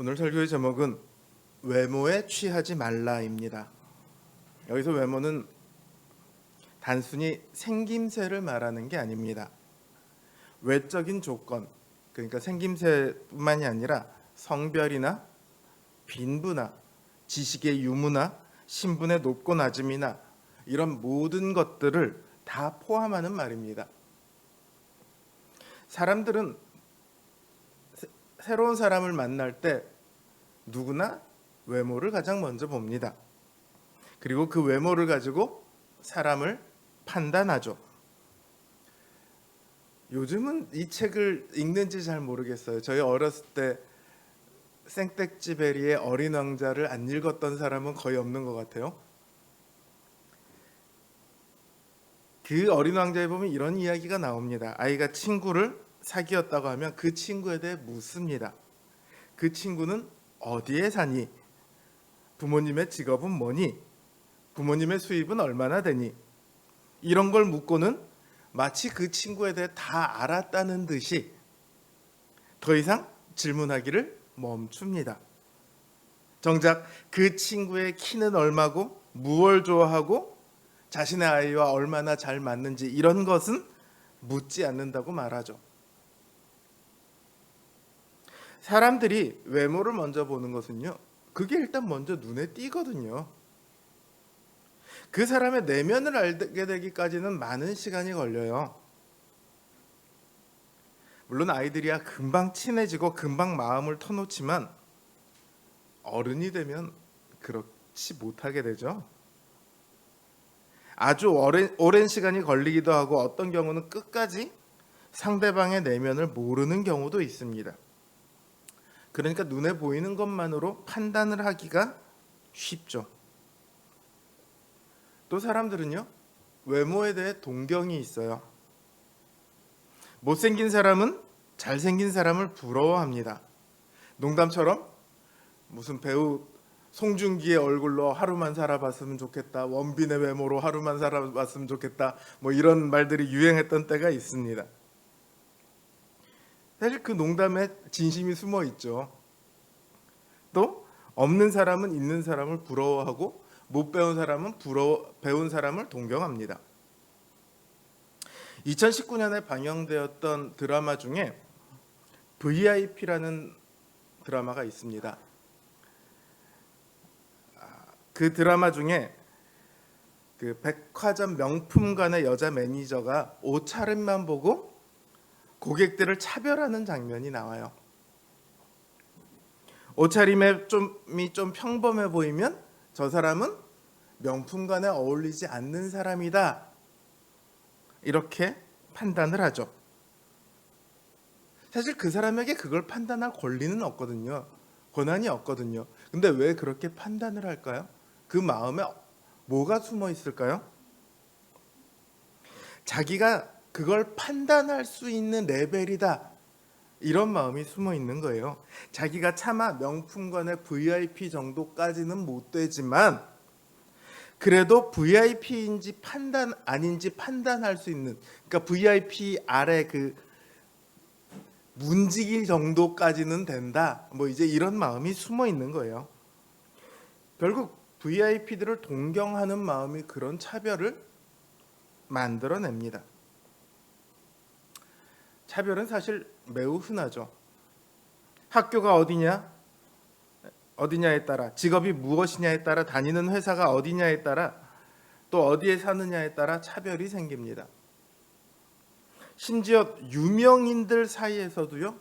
오늘 설교의 제목은 외모에 취하지 말라입니다. 여기서 외모는 단순히 생김새를 말하는 게 아닙니다. 외적인 조건, 그러니까 생김새뿐만이 아니라 성별이나 빈부나 지식의 유무나 신분의 높고 낮음이나 이런 모든 것들을 다 포함하는 말입니다. 사람들은 새로운 사람을 만날 때 누구나 외모를 가장 먼저 봅니다. 그리고 그 외모를 가지고 사람을 판단하죠. 요즘은 이 책을 읽는지 잘 모르겠어요. 저희 어렸을 때 생텍쥐베리의 어린 왕자를 안 읽었던 사람은 거의 없는 것 같아요. 그 어린 왕자에 보면 이런 이야기가 나옵니다. 아이가 친구를 사귀었다고 하면 그 친구에 대해 묻습니다. 그 친구는 어디에 사니? 부모님의 직업은 뭐니? 부모님의 수입은 얼마나 되니? 이런 걸 묻고는 마치 그 친구에 대해 다 알았다는 듯이 더 이상 질문하기를 멈춥니다. 정작 그 친구의 키는 얼마고 무엇을 좋아하고 자신의 아이와 얼마나 잘 맞는지 이런 것은 묻지 않는다고 말하죠. 사람들이 외모를 먼저 보는 것은요, 그게 일단 먼저 눈에 띄거든요. 그 사람의 내면을 알게 되기까지는 많은 시간이 걸려요. 물론 아이들이야 금방 친해지고 금방 마음을 터놓지만 어른이 되면 그렇지 못하게 되죠. 아주 오랜 시간이 걸리기도 하고 어떤 경우는 끝까지 상대방의 내면을 모르는 경우도 있습니다. 그러니까 눈에 보이는 것만으로 판단을 하기가 쉽죠. 또 사람들은요, 외모에 대해 동경이 있어요. 못생긴 사람은 잘생긴 사람을 부러워합니다. 농담처럼 무슨 배우 송중기의 얼굴로 하루만 살아봤으면 좋겠다, 원빈의 외모로 하루만 살아봤으면 좋겠다, 뭐 이런 말들이 유행했던 때가 있습니다. 사실 그 농담에 진심이 숨어 있죠. 또 없는 사람은 있는 사람을 부러워하고 못 배운 사람은 배운 사람을 동경합니다. 2019년에 방영되었던 드라마 중에 VIP라는 드라마가 있습니다. 그 드라마 중에 그 백화점 명품관의 여자 매니저가 옷차림만 보고 고객들을 차별하는 장면이 나와요. 옷차림에 좀 평범해 보이면 저 사람은 명품관에 어울리지 않는 사람이다, 이렇게 판단을 하죠. 사실 그 사람에게 그걸 판단할 권리는 없거든요. 권한이 없거든요. 근데 왜 그렇게 판단을 할까요? 그 마음에 뭐가 숨어 있을까요? 자기가 그걸 판단할 수 있는 레벨이다, 이런 마음이 숨어 있는 거예요. 자기가 차마 명품관의 VIP 정도까지는 못 되지만 그래도 VIP인지 아닌지 판단할 수 있는, 그러니까 VIP 아래 그 문지기 정도까지는 된다, 뭐 이제 이런 마음이 숨어 있는 거예요. 결국 VIP들을 동경하는 마음이 그런 차별을 만들어냅니다. 차별은 사실 매우 흔하죠. 학교가 어디냐에 따라, 직업이 무엇이냐에 따라, 다니는 회사가 어디냐에 따라, 또 어디에 사느냐에 따라 차별이 생깁니다. 심지어 유명인들 사이에서도요,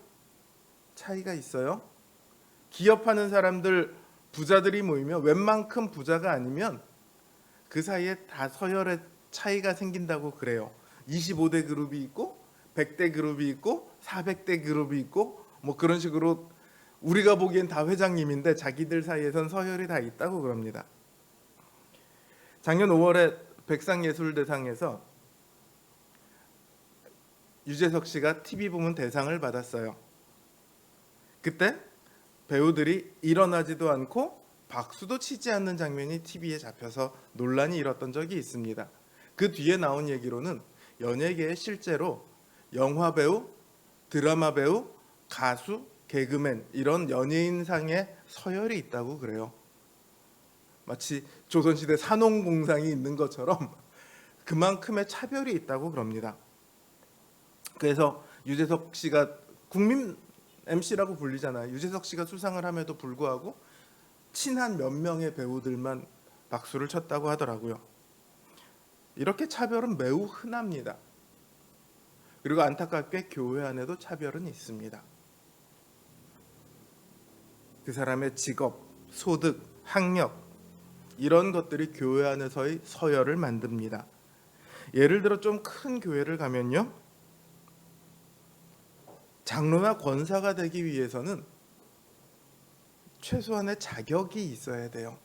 차이가 있어요. 기업하는 사람들, 부자들이 모이면 웬만큼 부자가 아니면 그 사이에 다 서열의 차이가 생긴다고 그래요. 25대 그룹이 있고 100대 그룹이 있고 400대 그룹이 있고 뭐 그런 식으로 우리가 보기엔 다 회장님인데 자기들 사이에선 서열이 다 있다고 그럽니다. 작년 5월에 백상예술대상에서 유재석 씨가 TV 부문 대상을 받았어요. 그때 배우들이 일어나지도 않고 박수도 치지 않는 장면이 TV에 잡혀서 논란이 일었던 적이 있습니다. 그 뒤에 나온 얘기로는 연예계에 실제로 영화 배우, 드라마 배우, 가수, 개그맨 이런 연예인상의 서열이 있다고 그래요. 마치 조선시대 산업공상이 있는 것처럼 그만큼의 차별이 있다고 그럽니다. 그래서 유재석 씨가 국민 MC라고 불리잖아요. 유재석 씨가 수상을 함에도 불구하고 친한 몇 명의 배우들만 박수를 쳤다고 하더라고요. 이렇게 차별은 매우 흔합니다. 그리고 안타깝게 교회 안에도 차별은 있습니다. 그 사람의 직업, 소득, 학력 이런 것들이 교회 안에서의 서열을 만듭니다. 예를 들어 좀 큰 교회를 가면요, 장로나 권사가 되기 위해서는 최소한의 자격이 있어야 돼요.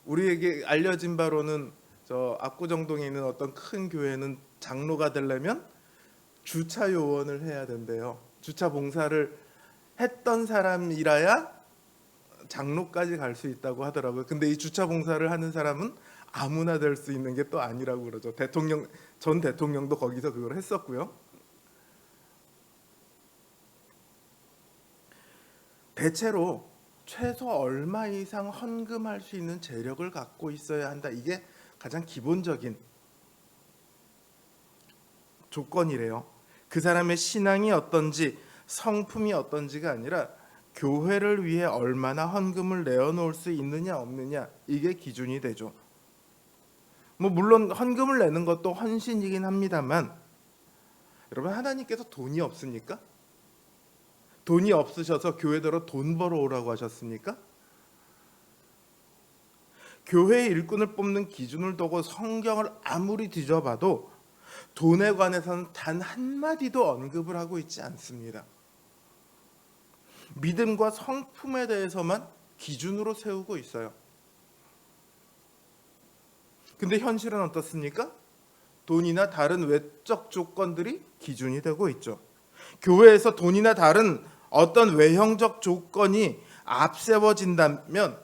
우리에게 알려진 바로는 저 압구정동에 있는 어떤 큰 교회는 장로가 되려면 주차 요원을 해야 된대요. 주차 봉사를 했던 사람이라야 장로까지 갈 수 있다고 하더라고요. 근데 이 주차 봉사를 하는 사람은 아무나 될 수 있는 게 또 아니라고 그러죠. 전 대통령도 거기서 그걸 했었고요. 대체로 최소 얼마 이상 헌금할 수 있는 재력을 갖고 있어야 한다. 이게 가장 기본적인 조건이래요. 그 사람의 신앙이 어떤지, 성품이 어떤지가 아니라 교회를 위해 얼마나 헌금을 내어놓을 수 있느냐 없느냐, 이게 기준이 되죠. 물론 헌금을 내는 것도 헌신이긴 합니다만, 여러분, 하나님께서 돈이 없습니까? 돈이 없으셔서 교회대로 돈 벌어오라고 하셨습니까? 교회의 일꾼을 뽑는 기준을 두고 성경을 아무리 뒤져봐도 돈에 관해서는 단 한마디도 언급을 하고 있지 않습니다. 믿음과 성품에 대해서만 기준으로 세우고 있어요. 근데 현실은 어떻습니까? 돈이나 다른 외적 조건들이 기준이 되고 있죠. 교회에서 돈이나 다른 어떤 외형적 조건이 앞세워진다면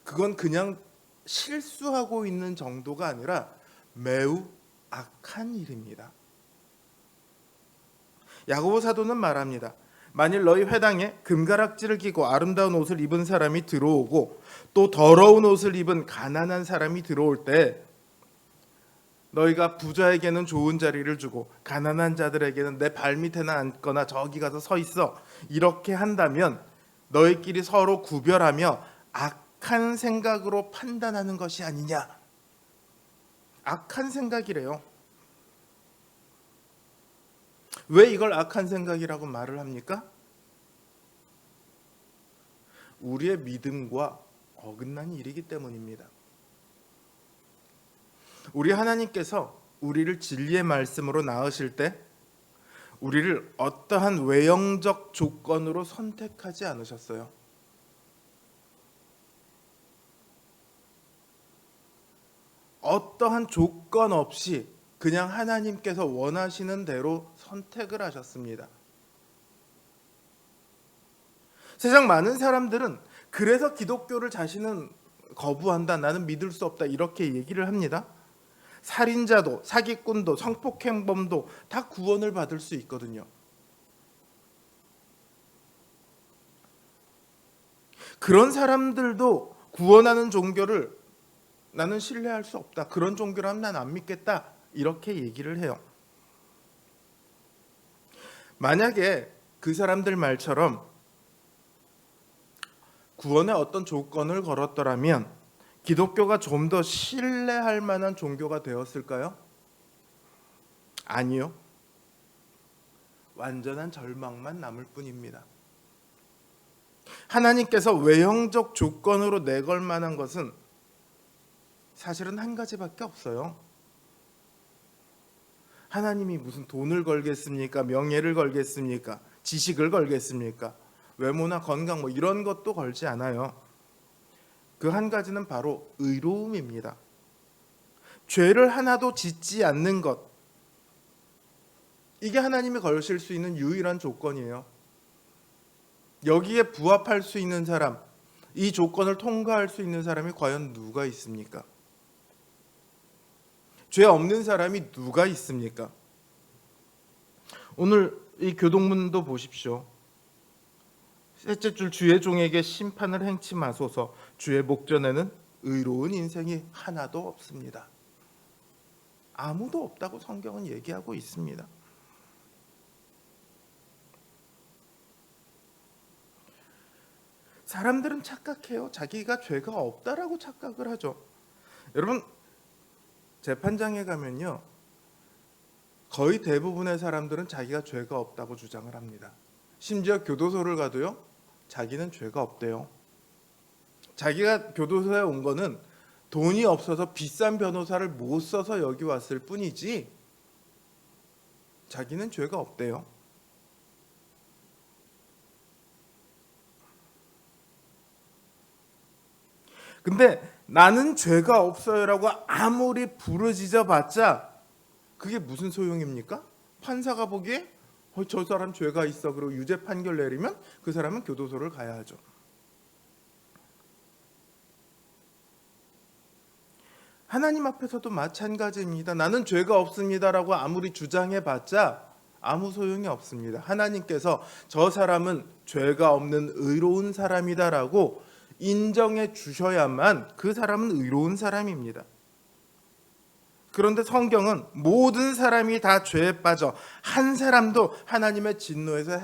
그건 그냥 실수하고 있는 정도가 아니라 매우 악한 일입니다. 야고보 사도는 말합니다. 만일 너희 회당에 금가락지를 끼고 아름다운 옷을 입은 사람이 들어오고 또 더러운 옷을 입은 가난한 사람이 들어올 때 너희가 부자에게는 좋은 자리를 주고 가난한 자들에게는 내 발밑에나 앉거나 저기 가서 서 있어, 이렇게 한다면 너희끼리 서로 구별하며 악한 생각으로 판단하는 것이 아니냐. 악한 생각이래요. 왜 이걸 악한 생각이라고 말을 합니까? 우리의 믿음과 어긋난 일이기 때문입니다. 우리 하나님께서 우리를 진리의 말씀으로 낳으실 때 우리를 어떠한 외형적 조건으로 선택하지 않으셨어요. 어떠한 조건 없이 그냥 하나님께서 원하시는 대로 선택을 하셨습니다. 세상 많은 사람들은 그래서 기독교를 자신은 거부한다, 나는 믿을 수 없다, 이렇게 얘기를 합니다. 살인자도 사기꾼도 성폭행범도 다 구원을 받을 수 있거든요. 그런 사람들도 구원하는 종교를 나는 신뢰할 수 없다, 그런 종교라면 난 안 믿겠다, 이렇게 얘기를 해요. 만약에 그 사람들 말처럼 구원의 어떤 조건을 걸었더라면 기독교가 좀 더 신뢰할 만한 종교가 되었을까요? 아니요. 완전한 절망만 남을 뿐입니다. 하나님께서 외형적 조건으로 내걸 만한 것은 사실은 한 가지밖에 없어요. 하나님이 무슨 돈을 걸겠습니까? 명예를 걸겠습니까? 지식을 걸겠습니까? 외모나 건강 이런 것도 걸지 않아요. 그 한 가지는 바로 의로움입니다. 죄를 하나도 짓지 않는 것, 이게 하나님이 걸으실 수 있는 유일한 조건이에요. 여기에 부합할 수 있는 사람, 이 조건을 통과할 수 있는 사람이 과연 누가 있습니까? 죄 없는 사람이 누가 있습니까? 오늘 이 교동문도 보십시오. 셋째 줄 주의 종에게 심판을 행치 마소서. 주의 목전에는 의로운 인생이 하나도 없습니다. 아무도 없다고 성경은 얘기하고 있습니다. 사람들은 착각해요. 자기가 죄가 없다라고 착각을 하죠. 여러분, 재판장에 가면요, 거의 대부분의 사람들은 자기가 죄가 없다고 주장을 합니다. 심지어 교도소를 가도요, 자기는 죄가 없대요. 자기가 교도소에 온 거는 돈이 없어서 비싼 변호사를 못 써서 여기 왔을 뿐이지 자기는 죄가 없대요. 근데 나는 죄가 없어요라고 아무리 부르짖어 봤자 그게 무슨 소용입니까? 판사가 보기에 저 사람 죄가 있어 그리고 유죄 판결 내리면 그 사람은 교도소를 가야 하죠. 하나님 앞에서도 마찬가지입니다. 나는 죄가 없습니다라고 아무리 주장해봤자 아무 소용이 없습니다. 하나님께서 저 사람은 죄가 없는 의로운 사람이다라고 인정해 주셔야만 그 사람은 의로운 사람입니다. 그런데 성경은 모든 사람이 다 죄에 빠져 한 사람도 하나님의 진노에서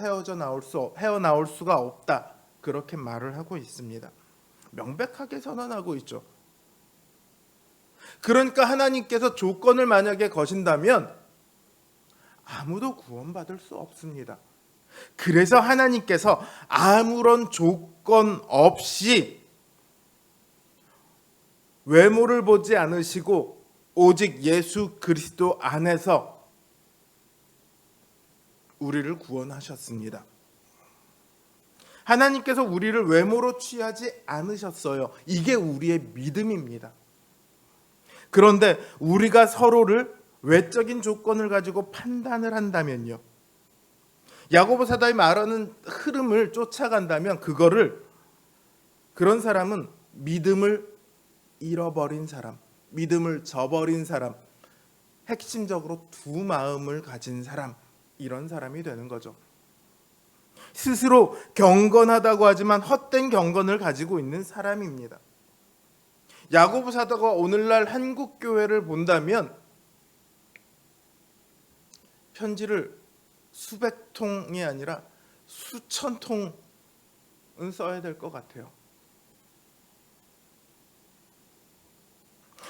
헤어나올 수가 없다. 그렇게 말을 하고 있습니다. 명백하게 선언하고 있죠. 그러니까 하나님께서 조건을 만약에 거신다면 아무도 구원받을 수 없습니다. 그래서 하나님께서 아무런 조건 없이 외모를 보지 않으시고 오직 예수 그리스도 안에서 우리를 구원하셨습니다. 하나님께서 우리를 외모로 취하지 않으셨어요. 이게 우리의 믿음입니다. 그런데 우리가 서로를 외적인 조건을 가지고 판단을 한다면요, 야고보 사도의 말하는 흐름을 쫓아간다면 그런 사람은 믿음을 잃어버린 사람, 믿음을 저버린 사람, 핵심적으로 두 마음을 가진 사람, 이런 사람이 되는 거죠. 스스로 경건하다고 하지만 헛된 경건을 가지고 있는 사람입니다. 야고보 사도가 오늘날 한국 교회를 본다면 편지를 수백 통이 아니라 수천 통은 써야 될 것 같아요.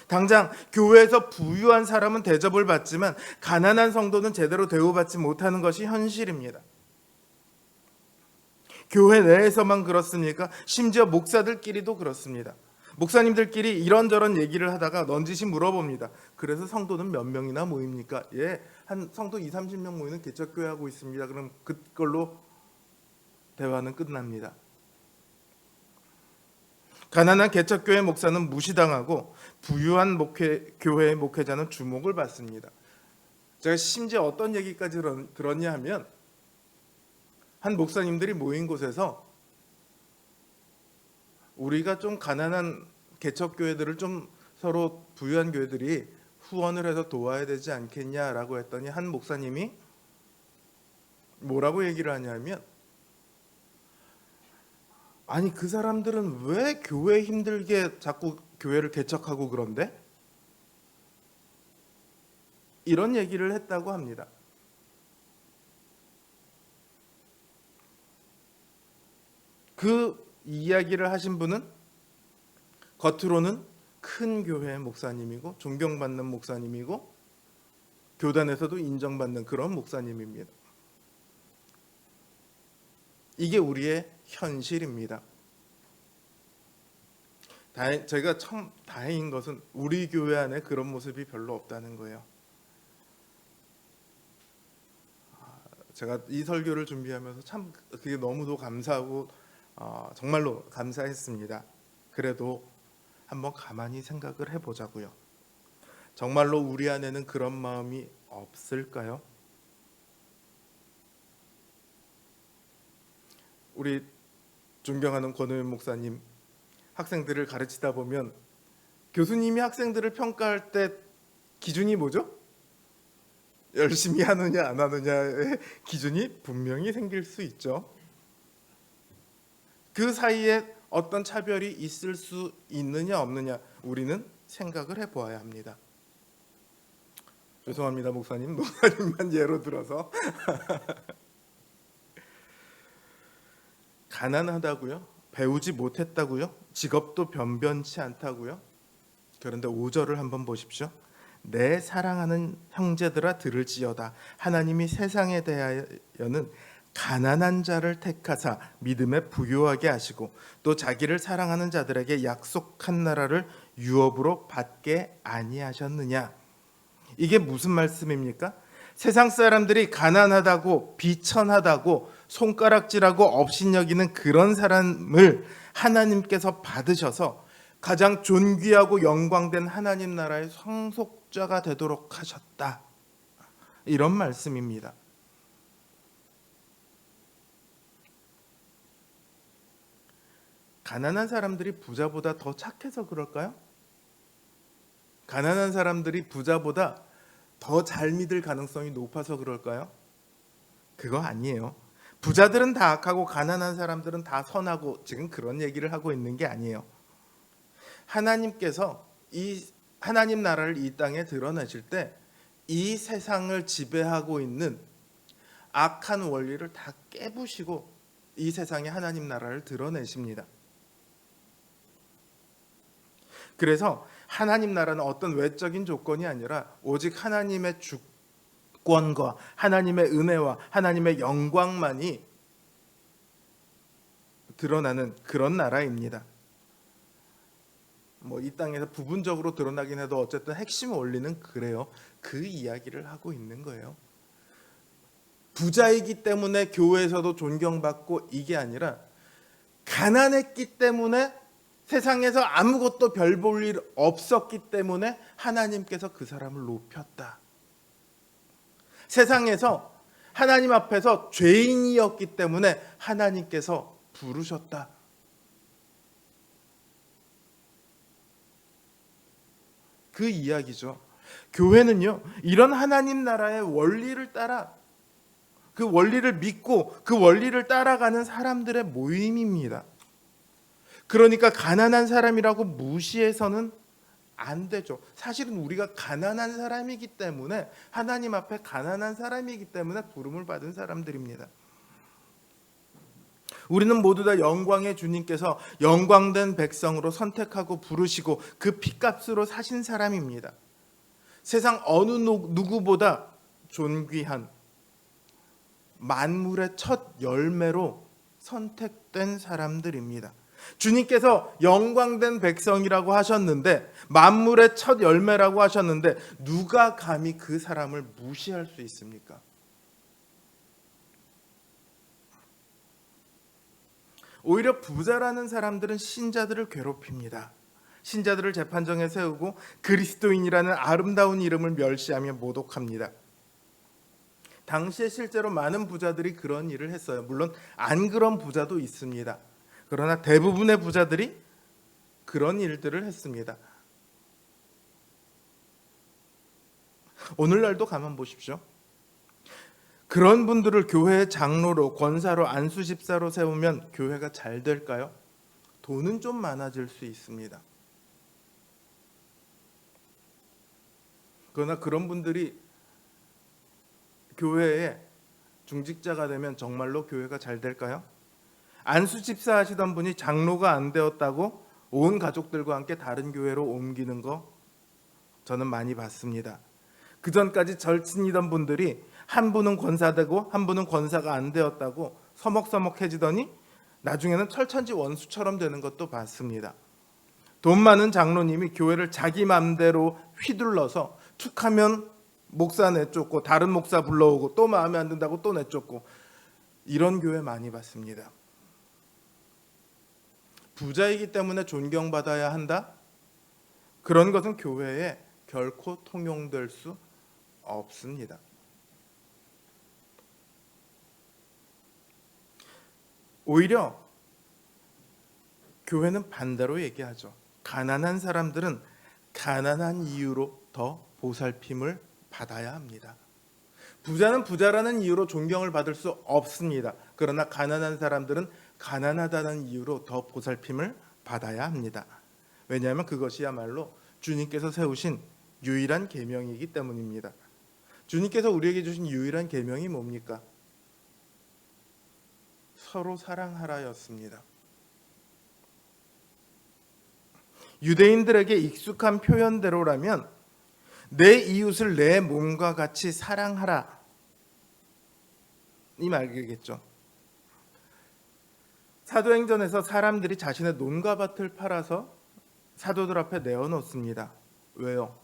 당장 교회에서 부유한 사람은 대접을 받지만 가난한 성도는 제대로 대우받지 못하는 것이 현실입니다. 교회 내에서만 그렇습니까? 심지어 목사들끼리도 그렇습니다. 목사님들끼리 이런저런 얘기를 하다가 넌지시 물어봅니다. 그래서 성도는 몇 명이나 모입니까? 한 성도 20-30명 모이는 개척교회 하고 있습니다. 그럼 그걸로 대화는 끝납니다. 가난한 개척교회 목사는 무시당하고 부유한 교회의 목회자는 주목을 받습니다. 제가 심지어 어떤 얘기까지 들었냐 하면 한 목사님들이 모인 곳에서 우리가 좀 가난한 개척교회들을 좀 서로 부유한 교회들이 후원을 해서 도와야 되지 않겠냐라고 했더니 한 목사님이 뭐라고 얘기를 하냐면, 아니 그 사람들은 왜 교회 힘들게 자꾸 교회를 개척하고 그런데? 이런 얘기를 했다고 합니다. 그 이야기를 하신 분은 겉으로는 큰 교회의 목사님이고 존경받는 목사님이고 교단에서도 인정받는 그런 목사님입니다. 이게 우리의 현실입니다. 제가 참 다행인 것은 우리 교회 안에 그런 모습이 별로 없다는 거예요. 제가 이 설교를 준비하면서 참 그게 너무도 감사하고 정말로 감사했습니다. 그래도 한번 가만히 생각을 해보자고요. 정말로 우리 안에는 그런 마음이 없을까요? 우리 존경하는 권호연 목사님, 학생들을 가르치다 보면 교수님이 학생들을 평가할 때 기준이 뭐죠? 열심히 하느냐 안 하느냐의 기준이 분명히 생길 수 있죠. 그 사이에 어떤 차별이 있을 수 있느냐 없느냐 우리는 생각을 해보아야 합니다. 죄송합니다 목사님, 목사님만 예로 들어서. 가난하다고요? 배우지 못했다고요? 직업도 변변치 않다고요? 그런데 5절을 한번 보십시오. 내 사랑하는 형제들아 들을지어다. 하나님이 세상에 대하여는 가난한 자를 택하사 믿음에 부유하게 하시고 또 자기를 사랑하는 자들에게 약속한 나라를 유업으로 받게 아니하셨느냐. 이게 무슨 말씀입니까? 세상 사람들이 가난하다고 비천하다고 손가락질하고 업신여기는 그런 사람을 하나님께서 받으셔서 가장 존귀하고 영광된 하나님 나라의 상속자가 되도록 하셨다. 이런 말씀입니다. 가난한 사람들이 부자보다 더 착해서 그럴까요? 가난한 사람들이 부자보다 더 잘 믿을 가능성이 높아서 그럴까요? 그거 아니에요. 부자들은 다 악하고 가난한 사람들은 다 선하고 지금 그런 얘기를 하고 있는 게 아니에요. 하나님께서 이 하나님 나라를 이 땅에 드러내실 때 이 세상을 지배하고 있는 악한 원리를 다 깨부시고 이 세상에 하나님 나라를 드러내십니다. 그래서 하나님 나라는 어떤 외적인 조건이 아니라 오직 하나님의 주권과 하나님의 은혜와 하나님의 영광만이 드러나는 그런 나라입니다. 이 땅에서 부분적으로 드러나긴 해도 어쨌든 핵심 원리는 그래요. 그 이야기를 하고 있는 거예요. 부자이기 때문에 교회에서도 존경받고 이게 아니라 가난했기 때문에 세상에서 아무것도 별 볼 일 없었기 때문에 하나님께서 그 사람을 높였다. 세상에서 하나님 앞에서 죄인이었기 때문에 하나님께서 부르셨다. 그 이야기죠. 교회는요, 이런 하나님 나라의 원리를 따라 그 원리를 믿고 그 원리를 따라가는 사람들의 모임입니다. 그러니까 가난한 사람이라고 무시해서는 안 되죠. 사실은 우리가 가난한 사람이기 때문에 하나님 앞에 가난한 사람이기 때문에 부름을 받은 사람들입니다. 우리는 모두 다 영광의 주님께서 영광된 백성으로 선택하고 부르시고 그 핏값으로 사신 사람입니다. 세상 어느 누구보다 존귀한 만물의 첫 열매로 선택된 사람들입니다. 주님께서 영광된 백성이라고 하셨는데 만물의 첫 열매라고 하셨는데 누가 감히 그 사람을 무시할 수 있습니까? 오히려 부자라는 사람들은 신자들을 괴롭힙니다. 신자들을 재판정에 세우고 그리스도인이라는 아름다운 이름을 멸시하며 모독합니다. 당시에 실제로 많은 부자들이 그런 일을 했어요. 물론 안 그런 부자도 있습니다. 그러나 대부분의 부자들이 그런 일들을 했습니다. 오늘날도 가만 보십시오. 그런 분들을 교회의 장로로, 권사로, 안수집사로 세우면 교회가 잘 될까요? 돈은 좀 많아질 수 있습니다. 그러나 그런 분들이 교회의 중직자가 되면 정말로 교회가 잘 될까요? 안수집사 하시던 분이 장로가 안 되었다고 온 가족들과 함께 다른 교회로 옮기는 거 저는 많이 봤습니다. 그 전까지 절친이던 분들이 한 분은 권사되고 한 분은 권사가 안 되었다고 서먹서먹해지더니 나중에는 철천지 원수처럼 되는 것도 봤습니다. 돈 많은 장로님이 교회를 자기 맘대로 휘둘러서 툭하면 목사 내쫓고 다른 목사 불러오고 또 마음에 안 든다고 또 내쫓고 이런 교회 많이 봤습니다. 부자이기 때문에 존경받아야 한다? 그런 것은 교회에 결코 통용될 수 없습니다. 오히려 교회는 반대로 얘기하죠. 가난한 사람들은 가난한 이유로 더 보살핌을 받아야 합니다. 부자는 부자라는 이유로 존경을 받을 수 없습니다. 그러나 가난한 사람들은 가난하다는 이유로 더 보살핌을 받아야 합니다. 왜냐하면 그것이야말로 주님께서 세우신 유일한 계명이기 때문입니다. 주님께서 우리에게 주신 유일한 계명이 뭡니까? 서로 사랑하라였습니다. 유대인들에게 익숙한 표현대로라면 내 이웃을 내 몸과 같이 사랑하라 이 말이겠죠. 사도행전에서 사람들이 자신의 논과 밭을 팔아서 사도들 앞에 내어놓습니다. 왜요?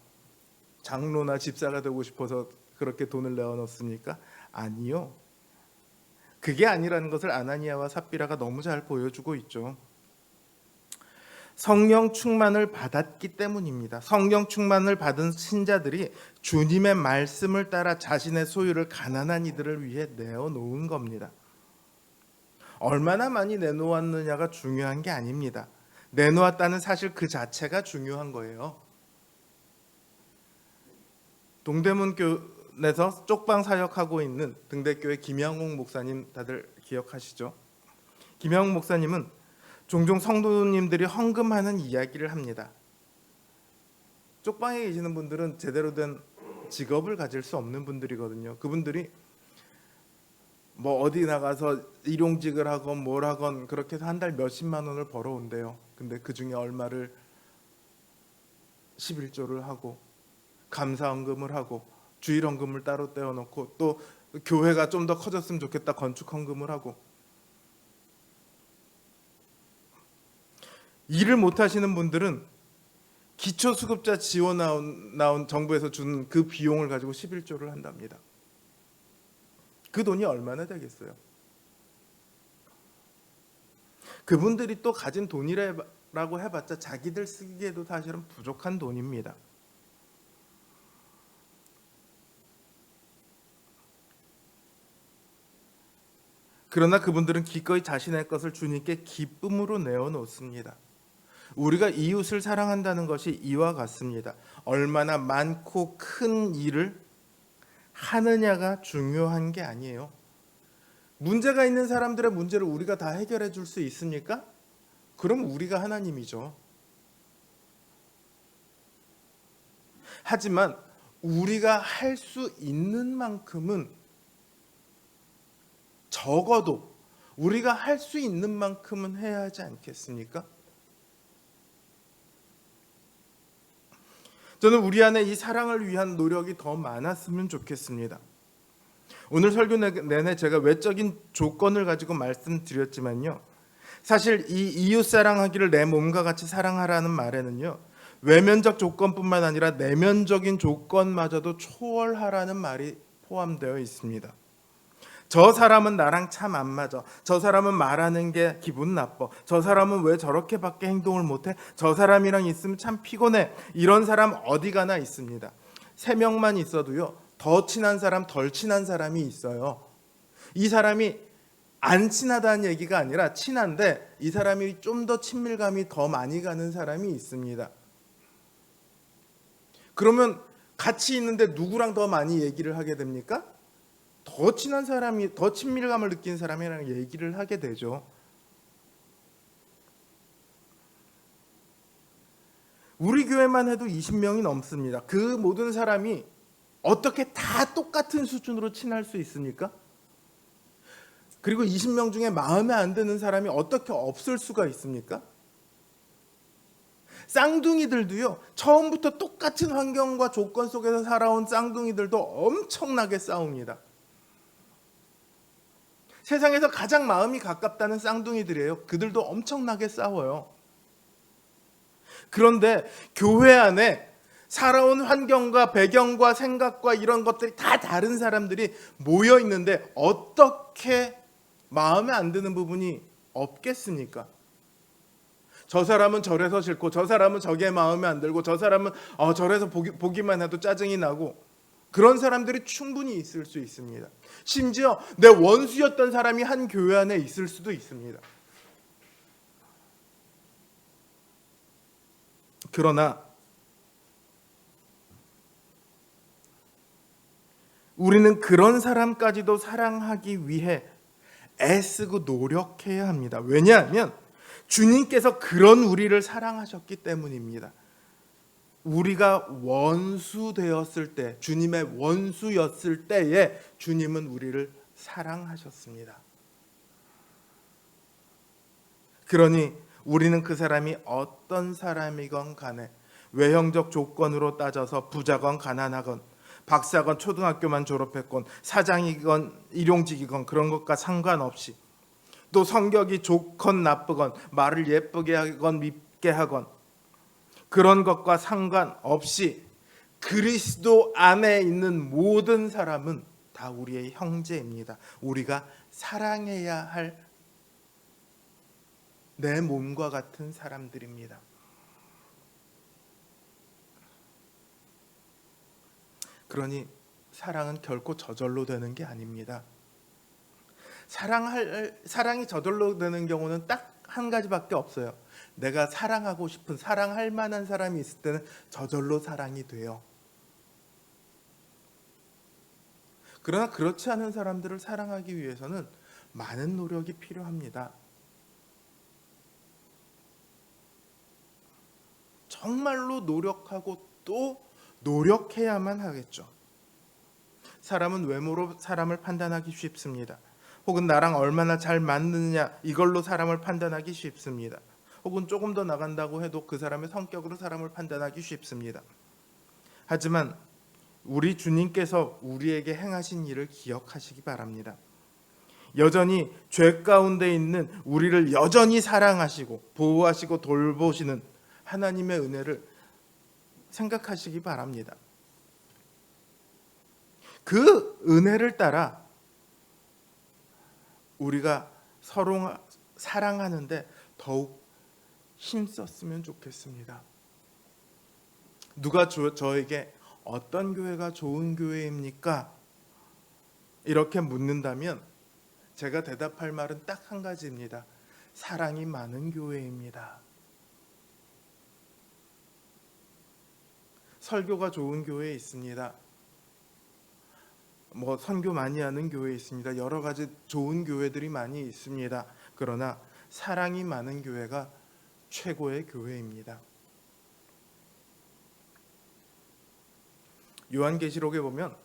장로나 집사가 되고 싶어서 그렇게 돈을 내어놓습니까? 아니요. 그게 아니라는 것을 아나니아와 삽비라가 너무 잘 보여주고 있죠. 성령 충만을 받았기 때문입니다. 성령 충만을 받은 신자들이 주님의 말씀을 따라 자신의 소유를 가난한 이들을 위해 내어놓은 겁니다. 얼마나 많이 내놓았느냐가 중요한 게 아닙니다. 내놓았다는 사실 그 자체가 중요한 거예요. 동대문교에서 쪽방 사역하고 있는 등대교회 김양옥 목사님 다들 기억하시죠? 김양옥 목사님은 종종 성도님들이 헌금하는 이야기를 합니다. 쪽방에 계시는 분들은 제대로 된 직업을 가질 수 없는 분들이거든요. 그분들이 뭐 어디 나가서 일용직을 하건 뭘 하건 그렇게 해서 한 달 몇십만 원을 벌어온대요. 근데 그 중에 얼마를 11조를 하고 감사헌금을 하고 주일헌금을 따로 떼어놓고 또 교회가 좀 더 커졌으면 좋겠다 건축헌금을 하고 일을 못하시는 분들은 기초수급자 지원 나온 정부에서 준 그 비용을 가지고 11조를 한답니다. 그 돈이 얼마나 되겠어요? 그분들이 또 가진 돈이라고 해봤자 자기들 쓰기에도 사실은 부족한 돈입니다. 그러나 그분들은 기꺼이 자신의 것을 주님께 기쁨으로 내어놓습니다. 우리가 이웃을 사랑한다는 것이 이와 같습니다. 얼마나 많고 큰 일을 하느냐가 중요한 게 아니에요. 문제가 있는 사람들의 문제를 우리가 다 해결해 줄 수 있습니까? 그럼 우리가 하나님이죠. 하지만 우리가 할 수 있는 만큼은 적어도 우리가 할 수 있는 만큼은 해야 하지 않겠습니까? 저는 우리 안에 이 사랑을 위한 노력이 더 많았으면 좋겠습니다. 오늘 설교 내내 제가 외적인 조건을 가지고 말씀드렸지만요. 사실 이 이웃 사랑하기를 내 몸과 같이 사랑하라는 말에는요. 외면적 조건뿐만 아니라 내면적인 조건마저도 초월하라는 말이 포함되어 있습니다. 저 사람은 나랑 참 안 맞아. 저 사람은 말하는 게 기분 나빠. 저 사람은 왜 저렇게밖에 행동을 못해? 저 사람이랑 있으면 참 피곤해. 이런 사람 어디 가나 있습니다. 3명만 있어도요. 더 친한 사람, 덜 친한 사람이 있어요. 이 사람이 안 친하다는 얘기가 아니라 친한데 이 사람이 좀 더 친밀감이 더 많이 가는 사람이 있습니다. 그러면 같이 있는데 누구랑 더 많이 얘기를 하게 됩니까? 더 친한 사람이, 더 친밀감을 느낀 사람이랑 얘기를 하게 되죠. 우리 교회만 해도 20명이 넘습니다. 그 모든 사람이 어떻게 다 똑같은 수준으로 친할 수 있습니까? 그리고 20명 중에 마음에 안 드는 사람이 어떻게 없을 수가 있습니까? 쌍둥이들도요. 처음부터 똑같은 환경과 조건 속에서 살아온 쌍둥이들도 엄청나게 싸웁니다. 세상에서 가장 마음이 가깝다는 쌍둥이들이에요. 그들도 엄청나게 싸워요. 그런데 교회 안에 살아온 환경과 배경과 생각과 이런 것들이 다 다른 사람들이 모여 있는데 어떻게 마음에 안 드는 부분이 없겠습니까? 저 사람은 저래서 싫고 저 사람은 저게 마음에 안 들고 저 사람은 저래서 보기만 해도 짜증이 나고 그런 사람들이 충분히 있을 수 있습니다. 심지어 내 원수였던 사람이 한 교회 안에 있을 수도 있습니다. 그러나 우리는 그런 사람까지도 사랑하기 위해 애쓰고 노력해야 합니다. 왜냐하면 주님께서 그런 우리를 사랑하셨기 때문입니다. 우리가 원수 되었을 때, 주님의 원수였을 때에 주님은 우리를 사랑하셨습니다. 그러니 우리는 그 사람이 어떤 사람이건 간에 외형적 조건으로 따져서 부자건 가난하건 박사건 초등학교만 졸업했건 사장이건 일용직이건 그런 것과 상관없이, 또 성격이 좋건 나쁘건 말을 예쁘게 하건 밉게 하건 그런 것과 상관없이 그리스도 안에 있는 모든 사람은 다 우리의 형제입니다. 우리가 사랑해야 할 내 몸과 같은 사람들입니다. 그러니 사랑은 결코 저절로 되는 게 아닙니다. 사랑이 저절로 되는 경우는 딱 한 가지밖에 없어요. 내가 사랑하고 싶은, 사랑할 만한 사람이 있을 때는 저절로 사랑이 돼요. 그러나 그렇지 않은 사람들을 사랑하기 위해서는 많은 노력이 필요합니다. 정말로 노력하고 또 노력해야만 하겠죠. 사람은 외모로 사람을 판단하기 쉽습니다. 혹은 나랑 얼마나 잘 맞느냐, 이걸로 사람을 판단하기 쉽습니다. 혹은 조금 더 나간다고 해도 그 사람의 성격으로 사람을 판단하기 쉽습니다. 하지만 우리 주님께서 우리에게 행하신 일을 기억하시기 바랍니다. 여전히 죄 가운데 있는 우리를 여전히 사랑하시고 보호하시고 돌보시는 하나님의 은혜를 생각하시기 바랍니다. 그 은혜를 따라 우리가 서로 사랑하는데 더욱 힘썼으면 좋겠습니다. 누가 저에게 어떤 교회가 좋은 교회입니까? 이렇게 묻는다면 제가 대답할 말은 딱 한 가지입니다. 사랑이 많은 교회입니다. 설교가 좋은 교회 있습니다. 선교 많이 하는 교회 있습니다. 여러 가지 좋은 교회들이 많이 있습니다. 그러나 사랑이 많은 교회가 최고의 교회입니다. 요한계시록에 보면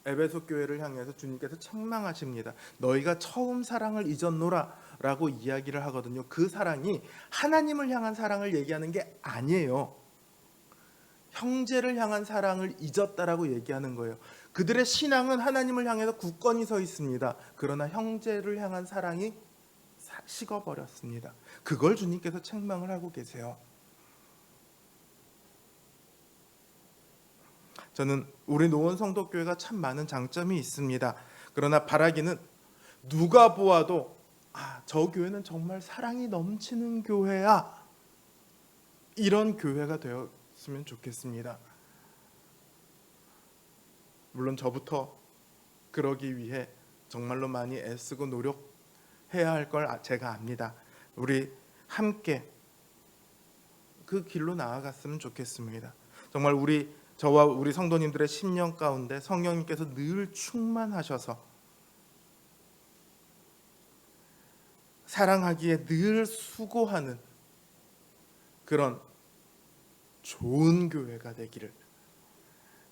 에베소 교회를 향해서 주님께서 책망하십니다. 너희가 처음 사랑을 잊었노라 라고 이야기를 하거든요. 그 사랑이 하나님을 향한 사랑을 얘기하는 게 아니에요. 형제를 향한 사랑을 잊었다라고 얘기하는 거예요. 그들의 신앙은 하나님을 향해서 굳건히 서 있습니다. 그러나 형제를 향한 사랑이 식어버렸습니다. 그걸 주님께서 책망을 하고 계세요. 저는 우리 노원 성도교회가 참 많은 장점이 있습니다. 그러나 바라기는 누가 보아도 저 교회는 정말 사랑이 넘치는 교회야, 이런 교회가 되었으면 좋겠습니다. 물론 저부터 그러기 위해 정말로 많이 애쓰고 노력해야 할 걸 제가 압니다. 우리 함께 그 길로 나아갔으면 좋겠습니다. 정말 저와 우리 성도님들의 심령 가운데 성령님께서 늘 충만하셔서 사랑하기에 늘 수고하는 그런 좋은 교회가 되기를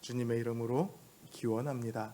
주님의 이름으로 기원합니다.